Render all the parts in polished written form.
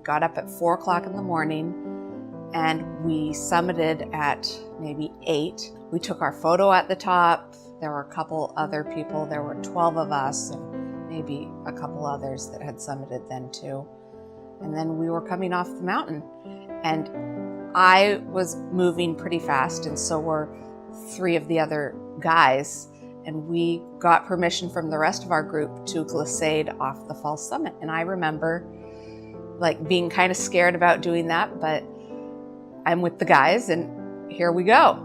got up at 4 o'clock in the morning and we summited at maybe 8. We took our photo at the top. There were a couple other people. There were 12 of us and maybe a couple others that had summited then too. And then we were coming off the mountain. And I was moving pretty fast, and so were 3 of the other guys. And we got permission from the rest of our group to glissade off the false summit. And I remember like being kind of scared about doing that, but I'm with the guys and here we go.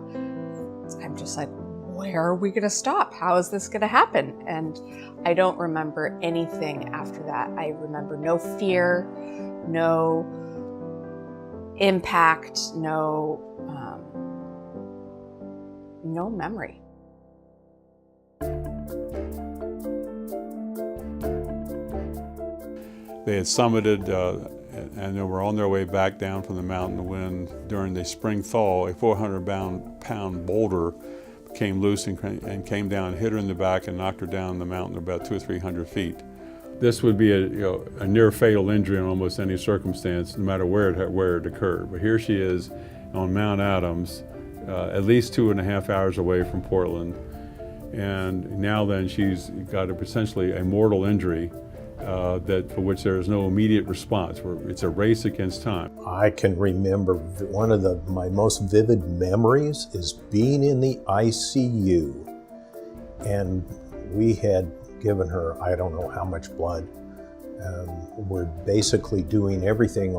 I'm just like, where are we gonna stop? How is this gonna happen? And I don't remember anything after that. I remember no fear, no impact, no memory. They had summited and they were on their way back down from the mountain when, during the spring thaw, a 400-pound boulder came loose and came down, hit her in the back and knocked her down the mountain about 200 or 300 feet. This would be a near fatal injury in almost any circumstance, no matter where it occurred. But here she is on Mount Adams, at least 2.5 hours away from Portland. And now then she's got essentially a mortal injury for which there is no immediate response. It's a race against time. I can remember one of my most vivid memories is being in the ICU, and we had given her, I don't know how much blood. We're basically doing everything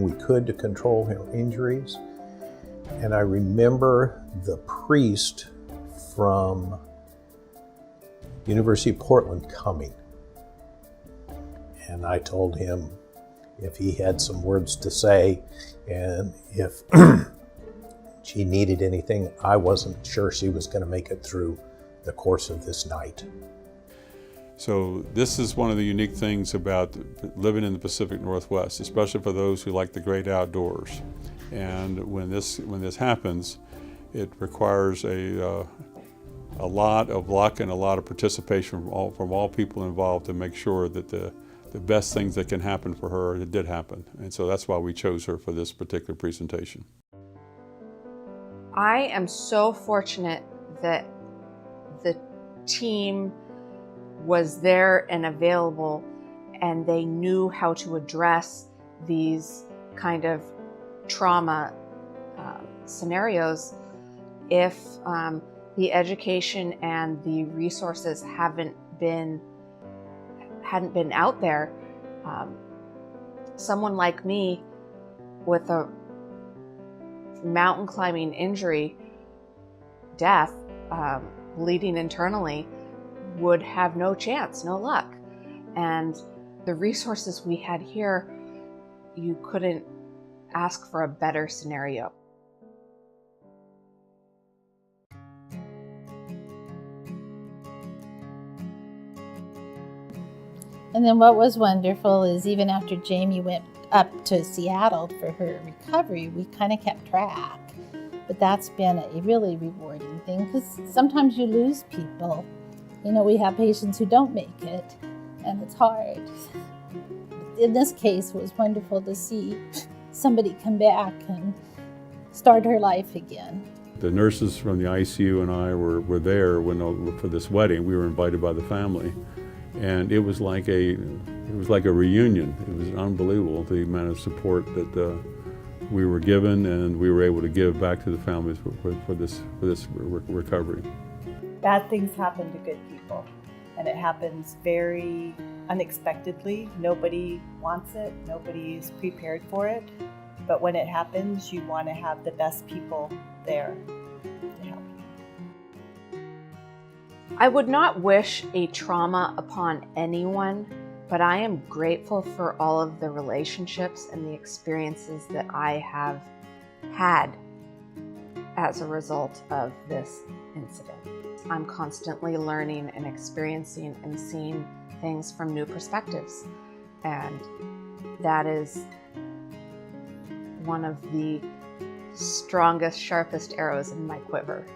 we could to control her injuries. And I remember the priest from University of Portland coming. And I told him if he had some words to say, and if she needed anything, I wasn't sure she was going to make it through the course of this night. So this is one of the unique things about living in the Pacific Northwest, especially for those who like the great outdoors. And when this happens, it requires a lot of luck and a lot of participation from all people involved to make sure that the best things that can happen for her, it did happen. And so that's why we chose her for this particular presentation. I am so fortunate that the team was there and available, and they knew how to address these kind of trauma scenarios. If the education and the resources hadn't been out there, someone like me with a mountain climbing injury, death, bleeding internally, would have no chance, no luck. And the resources we had here, you couldn't ask for a better scenario. And then what was wonderful is even after Jamie went up to Seattle for her recovery, we kind of kept track. But that's been a really rewarding thing, because sometimes you lose people. You know, we have patients who don't make it, and it's hard. In this case, it was wonderful to see somebody come back and start her life again. The nurses from the ICU and I were there for this wedding. We were invited by the family. And it was like a reunion. It was unbelievable, the amount of support that we were given and we were able to give back to the families for this recovery. Bad things happen to good people, and it happens very unexpectedly. Nobody wants it, nobody is prepared for it, but when it happens, you want to have the best people there to help you. I would not wish a trauma upon anyone, but I am grateful for all of the relationships and the experiences that I have had as a result of this incident. I'm constantly learning and experiencing and seeing things from new perspectives, and that is one of the strongest, sharpest arrows in my quiver.